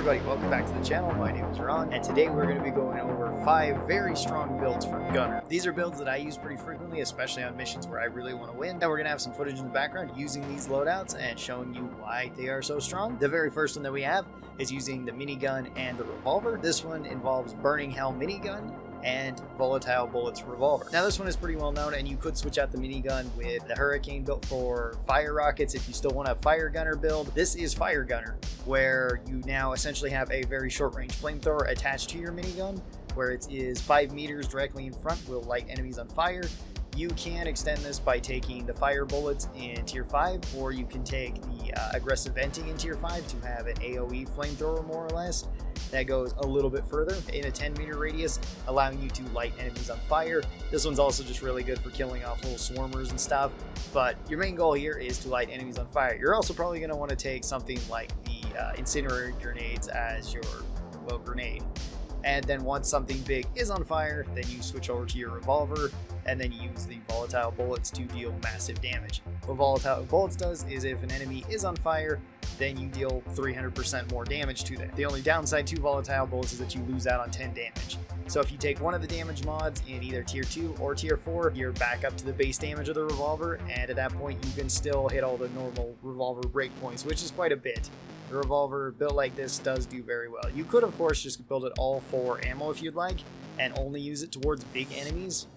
everybody, welcome back to the channel. My name is Ron, and today we're going to be going over 5 very strong builds for Gunner. These are builds that I use pretty frequently, especially on missions where I really want to win, and we're going to have some footage in the background using these loadouts and showing you why they are so strong. The very first one that we have is using the minigun and the revolver. This one involves Burning Hell minigun and Volatile Bullets revolver. Now this one is pretty well known, and you could switch out the minigun with the Hurricane built for fire rockets if you still want a fire gunner build. This is fire gunner, where you now essentially have a very short range flamethrower attached to your minigun, where it is 5 meters directly in front, will light enemies on fire. You can extend this by taking the fire bullets in tier 5, or you can take the aggressive venting in tier 5 to have an AoE flamethrower more or less. That goes a little bit further in a 10-meter radius, allowing you to light enemies on fire. This one's also just really good for killing off little swarmers and stuff, but your main goal here is to light enemies on fire. You're also probably going to want to take something like the incendiary grenades as your, well, grenade. And then once something big is on fire, then you switch over to your revolver and then use the volatile bullets to deal massive damage. What volatile bullets does is if an enemy is on fire, then you deal 300% more damage to them. The only downside to volatile bullets is that you lose out on 10 damage. So if you take one of the damage mods in either tier 2 or tier 4, you're back up to the base damage of the revolver, and at that point you can still hit all the normal revolver breakpoints, which is quite a bit. The revolver built like this does do very well. You could of course just build it all for ammo if you'd like, and only use it towards big enemies,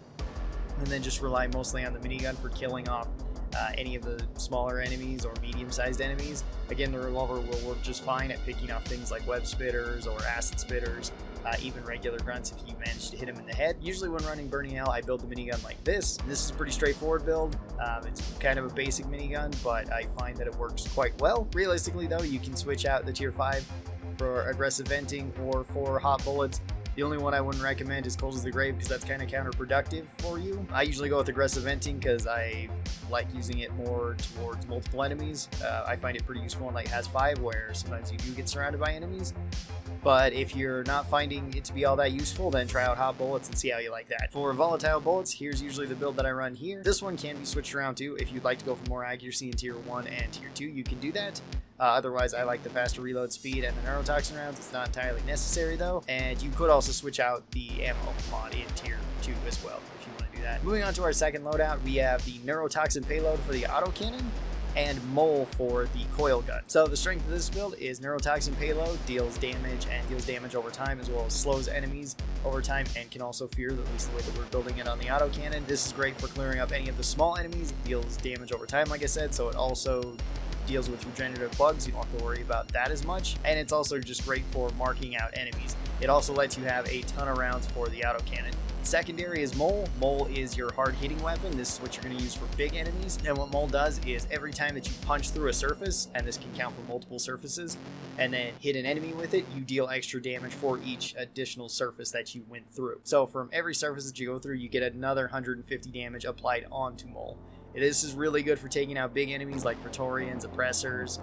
and then just rely mostly on the minigun for killing off any of the smaller enemies or medium-sized enemies. Again, the revolver will work just fine at picking off things like web spitters or acid spitters, even regular grunts if you manage to hit them in the head. Usually when running Burning Hell, I build the minigun like this. This is a pretty straightforward build. It's kind of a basic minigun, but I find that it works quite well. Realistically though, you can switch out the tier 5 for aggressive venting or for hot bullets. The only one I wouldn't recommend is Cold as the Grave, because that's kind of counterproductive for you. I usually go with aggressive venting because I like using it more towards multiple enemies. I find it pretty useful in like has 5, where sometimes you do get surrounded by enemies. But if you're not finding it to be all that useful, then try out hot bullets and see how you like that. For volatile bullets, here's usually the build that I run here. This one can be switched around too. If you'd like to go for more accuracy in tier 1 and tier 2, you can do that. Otherwise, I like the faster reload speed and the neurotoxin rounds. It's not entirely necessary though. And you could also switch out the ammo mod in tier 2 as well if you want to do that. Moving on to our second loadout, we have the neurotoxin payload for the autocannon and mole for the coil gun. So the strength of this build is neurotoxin payload, deals damage and deals damage over time, as well as slows enemies over time and can also fear, at least the way that we're building it on the autocannon. This is great for clearing up any of the small enemies. It deals damage over time, like I said, so it also deals with regenerative bugs. You don't have to worry about that as much, and it's also just great for marking out enemies. It also lets you have a ton of rounds for the autocannon. Secondary is Mole. Mole is your hard-hitting weapon. This is what you're going to use for big enemies, and what Mole does is every time that you punch through a surface, and this can count for multiple surfaces, and then hit an enemy with it, you deal extra damage for each additional surface that you went through. So from every surface that you go through, you get another 150 damage applied onto Mole. This is really good for taking out big enemies like Praetorians, Oppressors,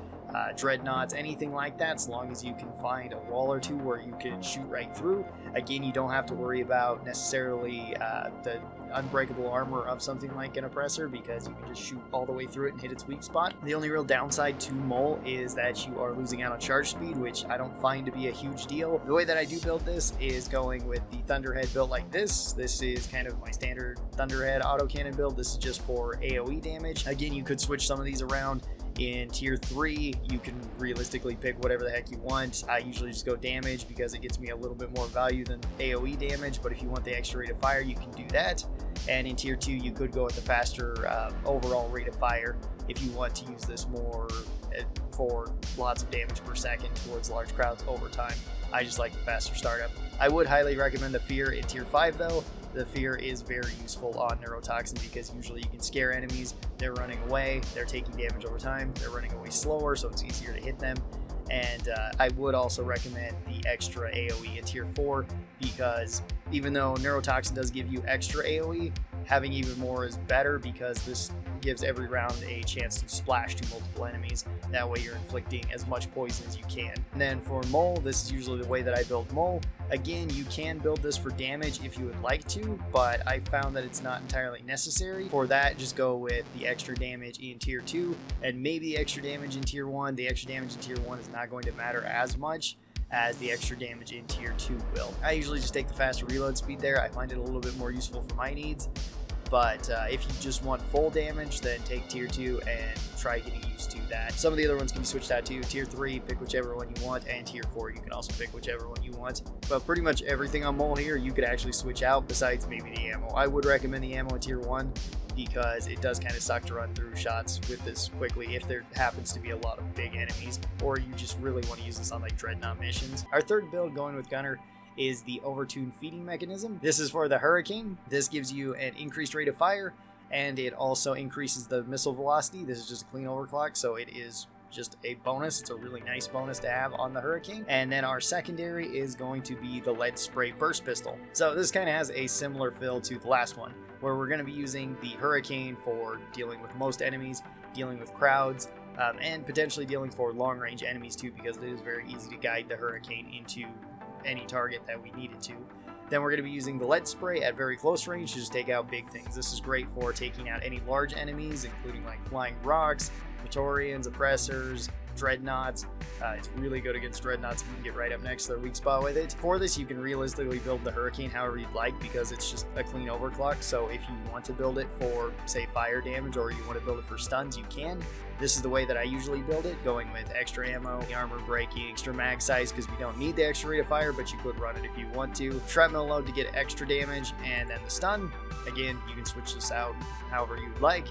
Dreadnoughts, anything like that, as long as you can find a wall or two where you can shoot right through. Again, you don't have to worry about necessarily the unbreakable armor of something like an Oppressor, because you can just shoot all the way through it and hit its weak spot. The only real downside to Mole is that you are losing out on charge speed, which I don't find to be a huge deal. The way that I do build this is going with the Thunderhead built like this. This is kind of my standard Thunderhead autocannon build. This is just for AoE damage. Again, you could switch some of these around. In tier 3, you can realistically pick whatever the heck you want. I usually just go damage because it gets me a little bit more value than AoE damage, but if you want the extra rate of fire, you can do that. And in tier 2, you could go with the faster overall rate of fire if you want to use this more for lots of damage per second towards large crowds over time. I just like the faster startup. I would highly recommend the Fear in tier 5 though. The Fear is very useful on neurotoxin because usually you can scare enemies, they're running away, they're taking damage over time, they're running away slower, so it's easier to hit them. And I would also recommend the extra AoE in tier 4, because even though neurotoxin does give you extra AoE, having even more is better, because this gives every round a chance to splash to multiple enemies. That way you're inflicting as much poison as you can. And then for Mole, this is usually the way that I build Mole. Again, you can build this for damage if you would like to, but I found that it's not entirely necessary. For that, just go with the extra damage in tier 2 and maybe the extra damage in tier 1. The extra damage in tier 1 is not going to matter as much as the extra damage in tier 2 build. I usually just take the faster reload speed there. I find it a little bit more useful for my needs. But if you just want full damage, then take tier 2 and try getting used to that. Some of the other ones can be switched out too. Tier 3, pick whichever one you want, and tier 4, you can also pick whichever one you want. But pretty much everything on Mole here, you could actually switch out besides maybe the ammo. I would recommend the ammo in tier 1 because it does kind of suck to run through shots with this quickly if there happens to be a lot of big enemies, or you just really want to use this on like Dreadnought missions. Our third build going with Gunner is the overtuned feeding mechanism. This is for the Hurricane. This gives you an increased rate of fire, and it also increases the missile velocity. This is just a clean overclock, so it is just a bonus. It's a really nice bonus to have on the Hurricane. And then our secondary is going to be the lead spray burst pistol. So this kind of has a similar feel to the last one, where we're going to be using the Hurricane for dealing with most enemies, dealing with crowds, and potentially dealing for long range enemies too, because it is very easy to guide the Hurricane into any target that we needed to. Then we're going to be using the lead spray at very close range to just take out big things. This is great for taking out any large enemies, including like flying rocks, Praetorians, oppressors, dreadnoughts. It's really good against dreadnoughts if you can get right up next to their weak spot with it. For this, you can realistically build the Hurricane however you'd like because it's just a clean overclock. So if you want to build it for, say, fire damage, or you want to build it for stuns, you can. This is the way that I usually build it, going with extra ammo, the armor breaking, extra mag size because we don't need the extra rate of fire, but you could run it if you want to. Shrapnel load to get extra damage, and then the stun. Again, you can switch this out however you'd like.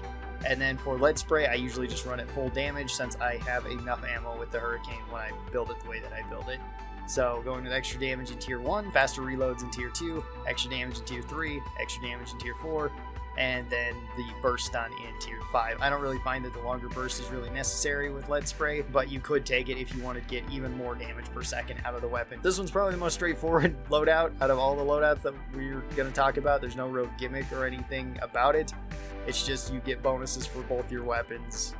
And then for lead spray, I usually just run it full damage since I have enough ammo with the Hurricane when I build it the way that I build it. So going with extra damage in tier 1, faster reloads in tier 2, extra damage in tier 3, extra damage in tier 4, and then the burst stun in tier 5. I don't really find that the longer burst is really necessary with lead spray, but you could take it if you want to get even more damage per second out of the weapon. This one's probably the most straightforward loadout out of all the loadouts that we're going to talk about. There's no real gimmick or anything about it. It's just you get bonuses for both your weapons.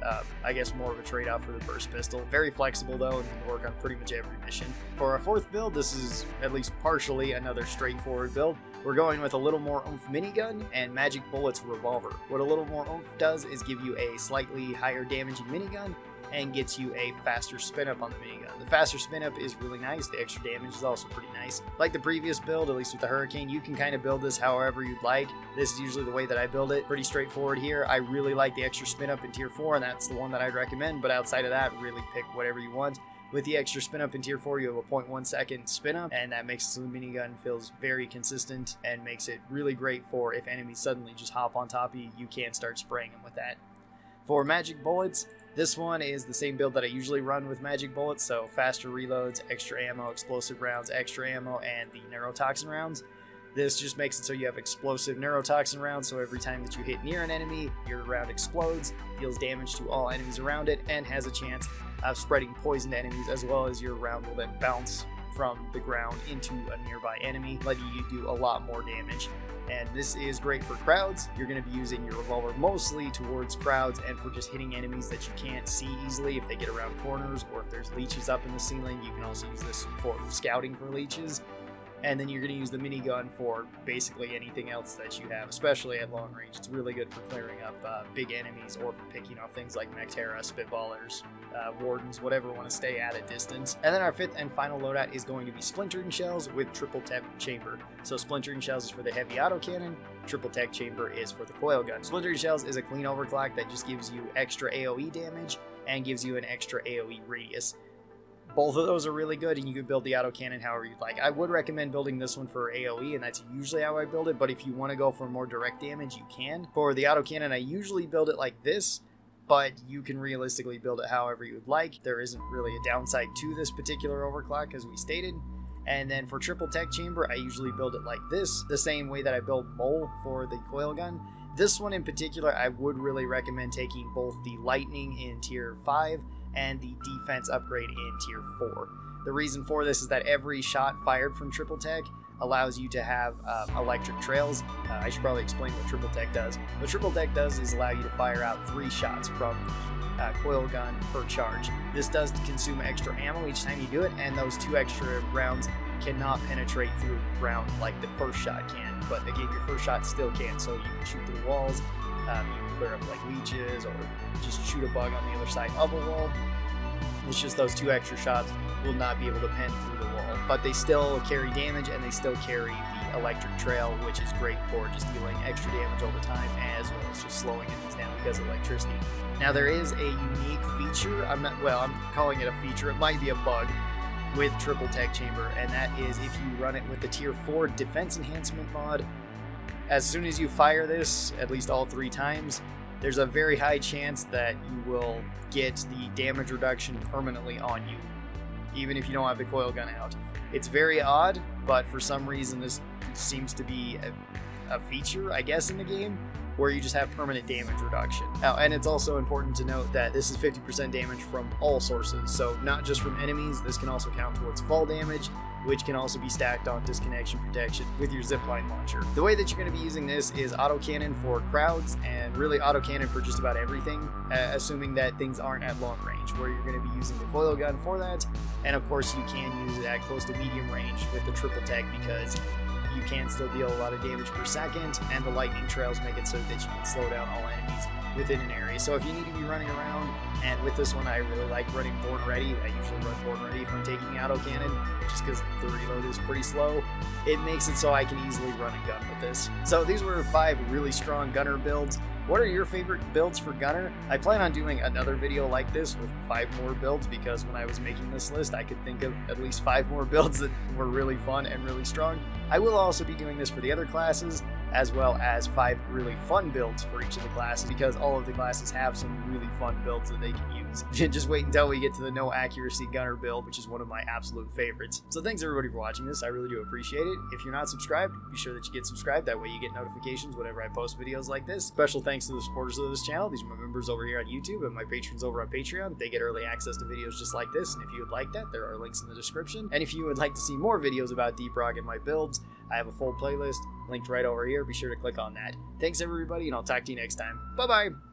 I guess more of a trade-off for the burst pistol. Very flexible though, and can work on pretty much every mission. For our fourth build, this is at least partially another straightforward build. We're going with a little more oomph minigun and magic bullets revolver. What a little more oomph does is give you a slightly higher damaging minigun and gets you a faster spin up on the minigun. The faster spin up is really nice. The extra damage is also pretty nice. Like the previous build, at least with the Hurricane, you can kind of build this however you'd like. This is usually the way that I build it. Pretty straightforward here. I really like the extra spin up in tier 4, and that's the one that I'd recommend. But outside of that, really pick whatever you want. With the extra spin up in tier 4, you have a 0.1 second spin up, and that makes the minigun feels very consistent and makes it really great for if enemies suddenly just hop on top of you, you can start spraying them with that. For magic bullets, this one is the same build that I usually run with magic bullets, so faster reloads, extra ammo, explosive rounds, extra ammo, and the neurotoxin rounds. This just makes it so you have explosive neurotoxin rounds, so every time that you hit near an enemy, your round explodes, deals damage to all enemies around it, and has a chance of spreading poison to enemies, as well as your round will then bounce from the ground into a nearby enemy, letting you do a lot more damage. And this is great for crowds. You're going to be using your revolver mostly towards crowds and for just hitting enemies that you can't see easily if they get around corners, or if there's leeches up in the ceiling. You can also use this for scouting for leeches. And then you're going to use the minigun for basically anything else that you have, especially at long range. It's really good for clearing up big enemies, or for picking off things like Mechterra, Spitballers, Wardens, whatever want to stay at a distance. And then our fifth and final loadout is going to be Splintering Shells with Triple Tech Chamber. So Splintering Shells is for the heavy autocannon, Triple Tech Chamber is for the coil gun. Splintering Shells is a clean overclock that just gives you extra AoE damage and gives you an extra AoE radius. Both of those are really good, and you can build the autocannon however you'd like. I would recommend building this one for AoE, and that's usually how I build it, but if you want to go for more direct damage, you can. For the autocannon, I usually build it like this, but you can realistically build it however you would like. There isn't really a downside to this particular overclock, as we stated. And then for Triple Tech Chamber, I usually build it like this, the same way that I build Mole for the coil gun. This one in particular, I would really recommend taking both the Lightning in Tier 5 and the defense upgrade in tier 4. The reason for this is that every shot fired from Triple Tech allows you to have electric trails. I should probably explain what Triple Tech does. What Triple Tech does is allow you to fire out 3 shots from the coil gun per charge. This does consume extra ammo each time you do it, and those 2 extra rounds cannot penetrate through ground like the first shot can. But again, your first shot still can, so you can shoot through walls, you can clear up like leeches, or just shoot a bug on the other side of a wall. It's just those 2 extra shots will not be able to pen through the wall. But they still carry damage, and they still carry the electric trail, which is great for just dealing extra damage over time, as well as just slowing enemies down because of electricity. Now, there is a unique feature. I'm calling it a feature. It might be a bug with Triple Tech Chamber, and that is if you run it with the Tier 4 Defense Enhancement mod. As soon as you fire this, at least all 3 times, there's a very high chance that you will get the damage reduction permanently on you, even if you don't have the coil gun out. It's very odd, but for some reason this seems to be a feature, I guess, in the game, where you just have permanent damage reduction. Now, and it's also important to note that this is 50% damage from all sources, so not just from enemies. This can also count towards fall damage, which can also be stacked on disconnection protection with your zipline launcher. The way that you're going to be using this is autocannon for crowds, and really autocannon for just about everything, assuming that things aren't at long range, where you're going to be using the coil gun for that. And of course you can use it at close to medium range with the triple tech, because you can still deal a lot of damage per second, and the lightning trails make it so that you can slow down all enemies within an area. So if you need to be running around, and with this one I really like running born ready. I usually run born ready if I'm taking autocannon, just because the reload is pretty slow. It makes it so I can easily run and gun with this. So these were 5 really strong gunner builds. What are your favorite builds for gunner? I plan on doing another video like this with 5 more builds, because when I was making this list I could think of at least 5 more builds that were really fun and really strong. I will also be doing this for the other classes, as well as 5 really fun builds for each of the classes, because all of the classes have some really fun builds that they can use. Just wait until we get to the no accuracy gunner build, which is one of my absolute favorites. So thanks everybody for watching this. I really do appreciate it. If you're not subscribed, be sure that you get subscribed. That way you get notifications whenever I post videos like this. Special thanks to the supporters of this channel. These are my members over here on YouTube and my patrons over on Patreon. They get early access to videos just like this, and if you would like that, there are links in the description. And if you would like to see more videos about Deep Rock and my builds, I have a full playlist linked right over here. Be sure to click on that. Thanks everybody, and I'll talk to you next time. Bye bye!